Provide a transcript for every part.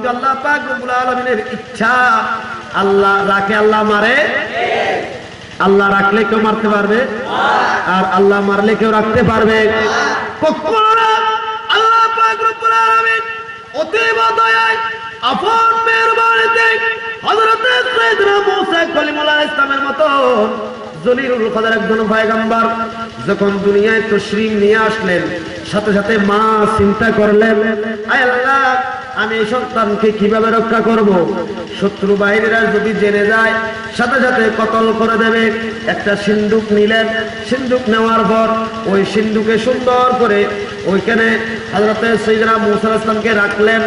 কিন্তু আল্লাহ পাক রব্বুল আলামিনের ইচ্ছা, আল্লাহ রাখে আল্লাহ মারে, আল্লাহ রাখলে কেউ মারতে পারবে? আর আল্লাহ মারলে কেউ রাখতে পারবে? কখনো না। আল্লাহ পাক রব্বুল আলামিন অতীব দয়ায় আপন মেহেরবানিতে হযরত সাইয়েদনা মূসা কালিমুল্লাহ ইসলামের মতো জলিলুল কদর একজন পয়গম্বর যখন দুনিয়ায় তাশরীফ নিয়ে আসলেন, সাথে সাথে মা চিন্তা করলেন, আয় আল্লাহ, আমি এই সন্তানকে কিভাবে রক্ষা করব? শত্রু বাহিনীরা যদি জেনে যায় সাথে সাথে কতল করে দেবে। একটা সিন্দুক নিলেন, সিন্দুক নেওয়ার পর ওই সিন্দুকে সুন্দর করে ওইখানে হযরত সাইয়েদনা মূসা আলাইহিস সালামকে রাখলেন।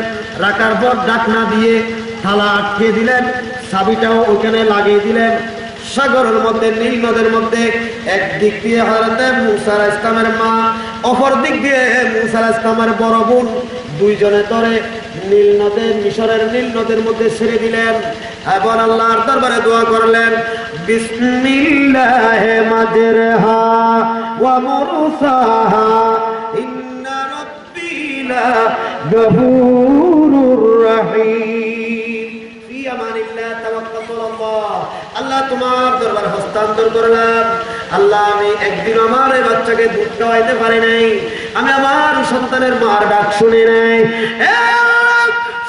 রাখার পর ঢাকনা দিয়ে থালা আটকে দিলেন, চাবিটাও ওইখানে লাগিয়ে দিলেন। সাগরের মধ্যে, নীল নদের মধ্যে একদিক দিয়ে হযরত মূসা আলাইহিস সালামের মা, অপর দিক দিয়ে মূসা আলাইহিস সালামের বড় বোন, দুইজনে ধরে নীল নদের, মিশরের নীল নদের মধ্যে ছেড়ে দিলেন। এবং আল্লাহর দরবারে দোয়া করলেন, বিসমিল্লাহি মাজরাহা ওয়া মুরসাহা ইন্না রাব্বি লা গফুরুর রহিম। ফি আমানিল্লাহ তাওয়াক্কালতু আলাল্লাহ। আল্লাহ তোমার দরবারে হস্তান্তর করলাম। আল্লাহ, আমি একদিন আমার এই বাচ্চাকে দুধ খাওয়াইতে পারি নাই, আমি আমার সন্তানের মার ডাক শুনি নাই।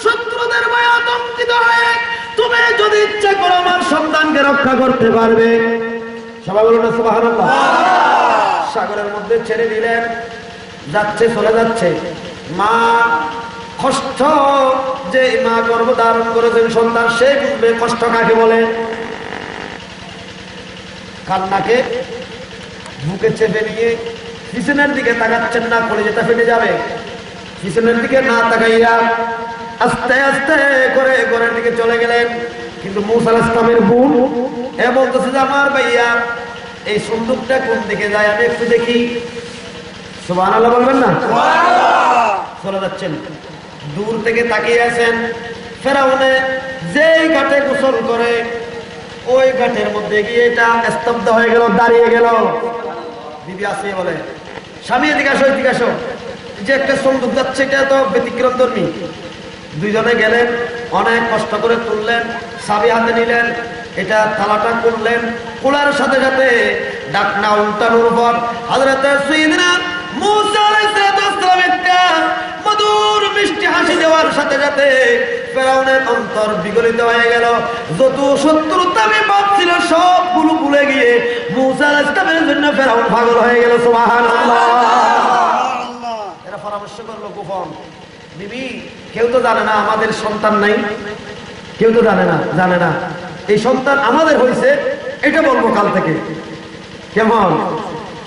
শত্রুদের ভয়ে আতঙ্কিত হয়ে তুমি যদি ইচ্ছা করো আমার সন্তানকে রক্ষা করতে পারবে। সবাই বলুন না সুবহানাল্লাহ। সাগরের মধ্যে ছেড়ে দিলেন, যাচ্ছে, চলে যাচ্ছে। মা কষ্ট, যে মা গর্ভ ধারণ করেছেন সন্তান, সে বুঝবে কষ্ট কাকে বলে। কান্নাকে বুকে চেপে নিয়ে পিছনের দিকে তাকাচ্ছেন না, কলিজাটা ফেটে যাবে। পিছনের দিকে না তাকাইয়া আস্তে আস্তে করে ঘরের দিকে চলে গেলেন। কিন্তু মূসা আলাইহিস সালামের বোন বলতেছে যে আমার ভাইয়া, এই সন্দুকটা কোন দিকে যায় আমি একটু দেখি। সুবহানাল্লাহ বলবেন না? চলে যাচ্ছেন, দূর থেকে তাকিয়ে আছেন। ফেরাউনে যেই ঘাটে গোসল করে ওই ঘাটের মধ্যে গিয়ে এটা স্তব্ধ হয়ে গেল, দাঁড়িয়ে গেল। বিবি আসিয়া বলে, স্বামী এদিকে আসো, এদিকে আসো, যে একটা সন্দুক যাচ্ছে, এটা তো ব্যতিক্রম ধর্মী। দুইজনে গেলেন, অনেক কষ্ট করে তুললেন, চাবি হাতে নিলেন, এটা থালাটা খুললেন। খোলার সাথে সাথে ঢাকনা উল্টানোর পর হযরত সাইয়েদনা মূসা আলাইহিস সালাম একটা মধুর মিষ্টি হাসি দেওয়ার সাথে সাথে ফেরাউনের অন্তর বিগলিত হয়ে গেল। যত শত্রুতা আমি ভাবছিল সবগুলো ভুলে গিয়ে মূসা আলাইহিস সালামের জন্য ফেরাউন পাগল হয়ে গেল। সুবহানাল্লাহ। এরা পরামর্শ করলো গোপন, বিবি কেউ তো জানে না আমাদের সন্তান নাই, কেউ তো জানে না এই সন্তান আমাদের হয়েছে, এটা বলবো কাল থেকে। কেমন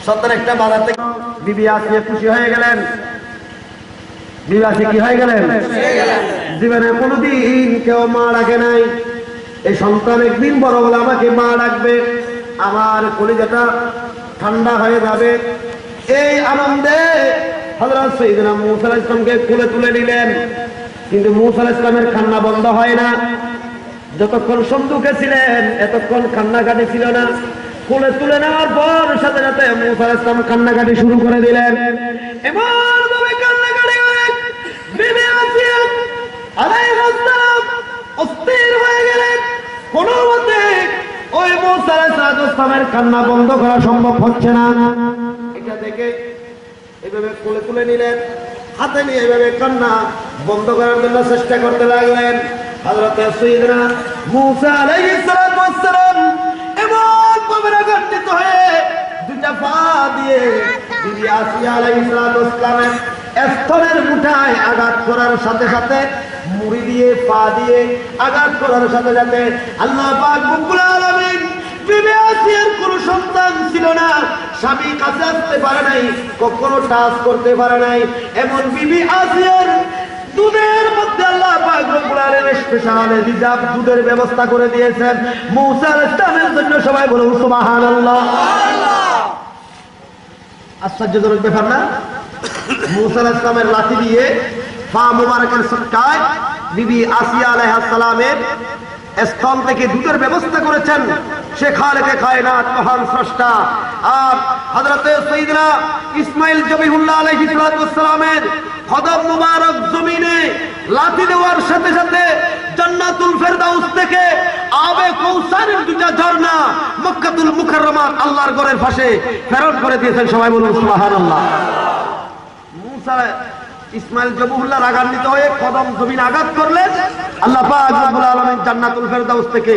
সন্তান একটা বাজার থেকে। বিবি আসিয়া খুশি হয়ে গেলেন। বিবি আসিয়া কি হয়ে গেলেন? জীবনে কোনোদিন কেউ মা ডাকে নাই, এই সন্তান একদিন বড় বলে আমাকে মা ডাকবে, আমার কলিজাটা ঠান্ডা হয়ে যাবে। এই আনন্দে হযরত সাইয়েদনা মূসা আলাইহিস সালামকে কোলে তুলে নিলেন। কিন্তু মূসা আলাইহিস সালামের কান্না বন্ধ হয় না। যতক্ষণ সন্দুকে ছিলেন এতক্ষণ কান্নাকাটি ছিল না। কোলে তুলে নেওয়ার পর সাথে সাথে মূসা আলাইহিস সালাম কান্নাকাটি শুরু করে দিলেন। এমন ভাবে কান্নাকাটি করে বিবি আসিয়া আলাইহিস সালাম অস্থির হয়ে গেলেন। কোনো মতে ওই মূসা আলাইহিস সালামের কান্না বন্ধ করা সম্ভব হচ্ছে না। এটা দেখে এভাবে কোলে তুলে নিলেন, হাতে নিয়ে এভাবে কান্না বন্ধ করার জন্য চেষ্টা করতে লাগলেন। হযরত সাইয়েদনা মূসা আলাইহিস সালাম এমন ভাবে রাগান্বিত হয়ে দুটা পা দিয়ে বিবি আসিয়া আলাইহিস সালামের স্তনের মুঠায় আঘাত করার সাথে সাথে, মুড়ি দিয়ে পা দিয়ে আঘাত করার সাথে সাথে আল্লাহ পাক রব্বুল আলামিন, বিবি আসিয়ার কোনো সন্তান ছিল না, স্বামী কাছে আসতে পারে নাই, কখনো টাচ করতে পারে নাই, এমন বিবি আসিয়ার দুধের মধ্যে আল্লাহ পাক রব্বুল আলামিন স্পেশাল রিজার্ভ দুধের ব্যবস্থা করে দিয়েছেন মূসা আলাইহিস সালামের জন্য। সবাই বলুন সুবহানাল্লাহ। আশ্চর্যজনক ব্যাপার না? মূসা আলাইহিস সালামের লাঠি দিয়ে পা মুবারকের সটকায় বিবি আসিয়া আলাইহিস সালামের স্থল থেকে দুধের ব্যবস্থা করেছেন। সে খালেকে কায়নাত, মহান স্রষ্টা। আর হযরত সাইয়েদনা ইসমাঈল জবিহুল্লাহ আলাইহিস সালামের কদম মুবারক জমিনে লাথি দেওয়ার সাথে সাথে ফেরদাউস থেকে আবে কৌসারের দুটা ঝর্ণা মক্কাতুল মুকাররমার আল্লাহর ঘরের পাশে প্রেরণ করে দিয়েছেন। সবাই বলুন সুবহানাল্লাহ। মুসা ইসমাইল জবুহুল্লাহ রাগান্বিত হয়ে কদম জমিন আঘাত করলেন, আল্লাহ পাক রব্বুল আলামিন জান্নাতুল ফেরদাউস থেকে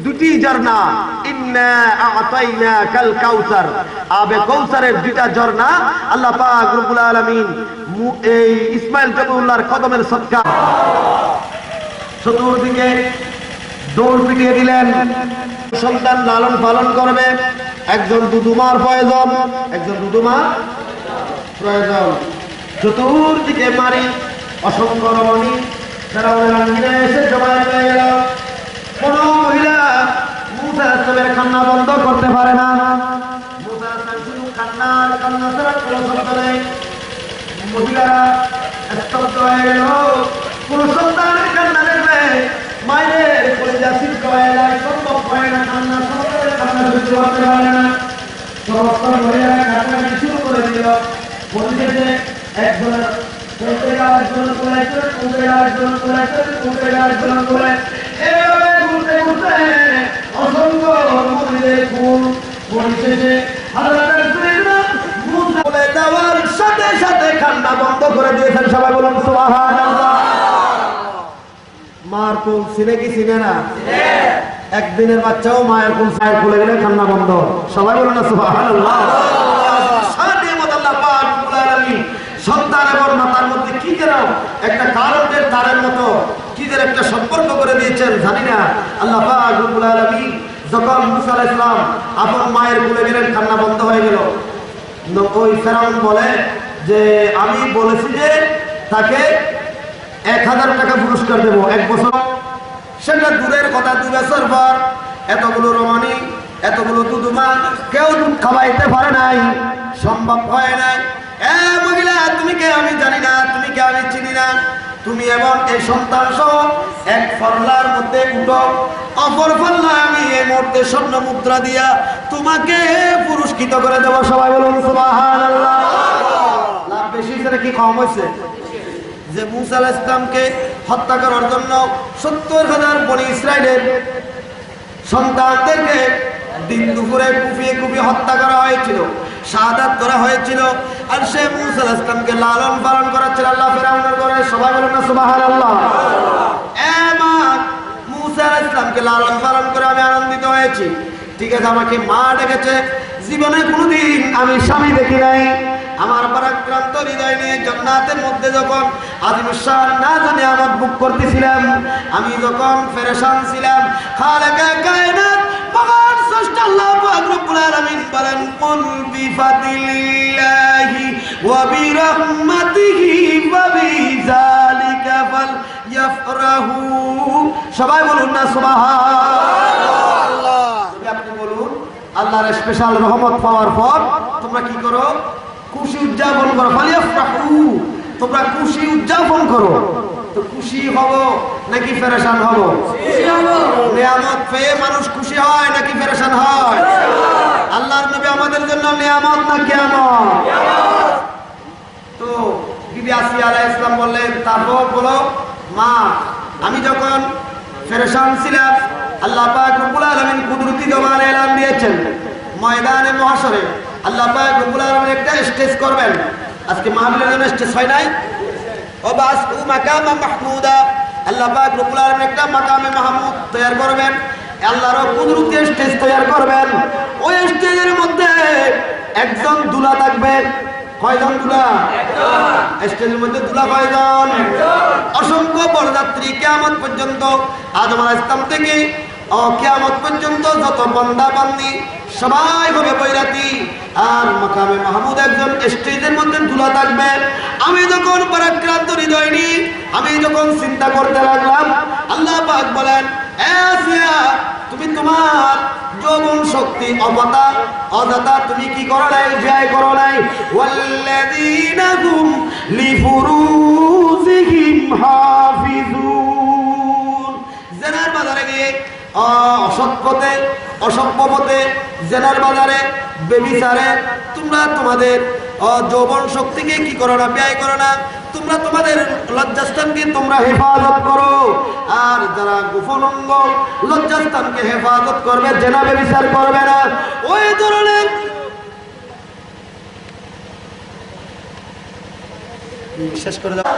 দুটি ঝর্ণা ইন্না আ'তাইনাকাল কাউসার আবে কৌসারের দুটা ঝর্ণা আল্লাহ পাক রব্বুল আলামিন এই ইসমাইল জবুহুল্লাহর কদমের সদকা চতুর্দিকে দৌড় পিটিয়ে দিলেন। সন্তান লালন পালন করবে, একজন দুদুমার প্রয়োজন, একজন দুদুমার প্রয়োজন। চতুর্দিকে মারি অসংখ্য রমণী ফেরাউনের আঙ্গিনায় এসে জমায়েত হয়ে গেল। কোন মহিলা মুসা আলাইহিস কান্না বন্ধ করতে পারে না। মুসা আলাইহিস শুধু কান্না ছাড়া কোনো শব্দ নেই। মহিলারা স্তব্ধ হয়ে গেল। কোন সন্তানের কান্না দেখবে মায়ের কলিজা সিদ্ধ হয়ে যায়, সম্ভব হয় না। কান্না সন্তানের কান্না সহ্য করতে পারে না। সমস্ত মহিলারা কান্নাকাটি শুরু করে দিল। পরিশেষে একজনের চলতে যাওয়ার জন্য করে চলতে যাওয়ার জন্য করে চলতে যাওয়ার জন্য করে এভাবে ঘুরতে ঘুরতে অসংখ্য মহিলাদের ফুল পরিশেষে বলে দেওয়ার সাথে সাথে কান্না বন্ধ করে দিয়েছেন। সবাই বলুন সুবহানাল্লাহ। মার কোল চিনে কি চিনে না? একদিনের বাচ্চাও মায়ের কোল ছায় খুলে গেলে কান্না বন্ধ। সবাই বলুন না সুবহানাল্লাহ। সন্তান এবং মাতার মধ্যে কি যেন একটা কারণের তারের মতো কি যেন একটা সম্পর্ক করে দিয়েছেন জানি না। আল্লাহ পাক রব্বুল আলামিন যখন মুসা আলাইহিস সালাম আপন মায়ের কোলে গেলেন কান্না বন্ধ হয়ে গেল। ওই ফেরাউন বলে যে আমি বলেছি যে তাকে 1000 টাকা পুরস্কার দেব 1 বছর। সেটা দূরের কথা, 2 বছর পর এতগুলো রমণী এতগুলো দুধুমা কেউ দুধ খাওয়াইতে পারে নাই, সম্ভব হয় নাই। মহিলা তুমি কে আমি জানি না, তুমি কে আমি চিনি না, তুমি এবং এই সন্তান সহ এক ফরলার মধ্যে উঠো, অপর ফরলা আমি এই মুহূর্তে স্বর্ণ মুদ্রা দিয়া তোমাকে পুরস্কৃত করে দেব। সবাই বলুন সুবহানাল্লাহ। লাভ বেশি হয়েছে নাকি কম হয়েছে? যে মুসা আলাইহিস সালামকে হত্যা করার জন্য 70,000 বনি ইসরাইলের সন্তানদেরকে দিন দুপুরে কুপিয়ে কুপিয়ে হত্যা করা হয়েছিল, শাহাদাত করা হয়েছিল। আর সে মুসা আলাইহিস সালামকে লালন পালন করাচ্ছিল আল্লাহ ফেরাউনের ঘরে। সবাই বলুন না সুবহানাল্লাহ। মা মুসা আলাইহিস সালামকে লালন পালন করে আমি আনন্দিত হয়েছি। ঠিক আছে, আমাকে মা ডেকেছে, জীবনে কোনোদিন আমি স্বামী দেখি নাই। আমার পরাক্রান্ত হৃদয় নিয়ে জান্নাতের মধ্যে যখন আযিমুশ-শান নাজ নিয়ামত ভোগ করতেছিলাম, আমি যখন পেরেশান ছিলাম, খালেকে কায়নাত মহান স্রষ্টা আল্লাহ পাক রব্বুল আলামিন বলেন কুল বিফাদিলিল্লাহি ওয়া বিরাহমাতিহি ওয়া বিযালিকা ফালইফরাহু। সবাই বলুন না সুবহানাল্লাহ। আপনি বলুন আল্লাহর স্পেশাল রহমত পাওয়ার পর তোমরা কি করো? খুশি উদযাপন করো। ফালইফরাহু, তোমরা খুশি উদযাপন করো। তো খুশি হব নাকি পেরেশান হব? খুশি হব। নিয়ামত পেয়ে মানুষ খুশি হয় নাকি পেরেশান হয়? আল্লাহর নবী আমাদের জন্য নিয়ামত না কিয়ামত? তো বিবি আসিয়া আলাইহিস সালাম বললেন, তারপর বলো মা আমি যখন পেরেশান ছিলাম আল্লাহ পাক রব্বুল আলামিন কুদরতি জবানে এলান দিয়েছেন ময়দানে মহশরে আল্লাহ পাক রব্বুল আলামিন একটা স্টেজ করবেন। আজকে মাহফিলের জন্য স্টেজ হয় নাই? ও বাস ও মাকামা মাহমুদা, আল্লাহ পাক রব্বুল আলামিন একটা মাকামে মাহমুদ তৈরি করবেন। আল্লাহর কুদরতি স্টেজ তৈরি করবেন। ওই স্টেজের মধ্যে একজন দুলা থাকবে। কয়জন দুলা? একজন। স্টেজের মধ্যে দুলা কয়জন? একজন। অসংখ্য বরযাত্রী কিয়ামত পর্যন্ত, আদম আলাইহিস সালাম থেকে কিয়ামত পর্যন্ত যত বান্দা বান্দি সবাই হবে বৈরাতি। আর মাকামে মাহমুদ একজন স্টেজের মধ্যে দুলা থাকবে। আমি যখন পরাক্রান্ত হৃদয় নিয়ে আমি যখন চিন্তা করতে লাগলাম, আল্লাহ পাক বলেন আসিয়া তুমি তোমার যৌবন শক্তি অদাতা তুমি কি করো নাই? ব্যয় করো নাই। ওয়াল্লাযীনা হুম লিফুরুজিহিম হাফিজুন, জেনার বাজারে গিয়ে অসভ্য পথে জেনার বাজারে বেবিচারে তোমরা তোমাদের যৌবন শক্তিকে কি করো না? ব্যয় করো না। তোমরা তোমাদের লজ্জাস্থানকে তোমরা হেফাজত করো। আর যারা গোপন অঙ্গ লজ্জাস্থানকে হেফাজত করবে, জেনাবে বিচার করবে না, ওই ধরনের শেষ করে দাও।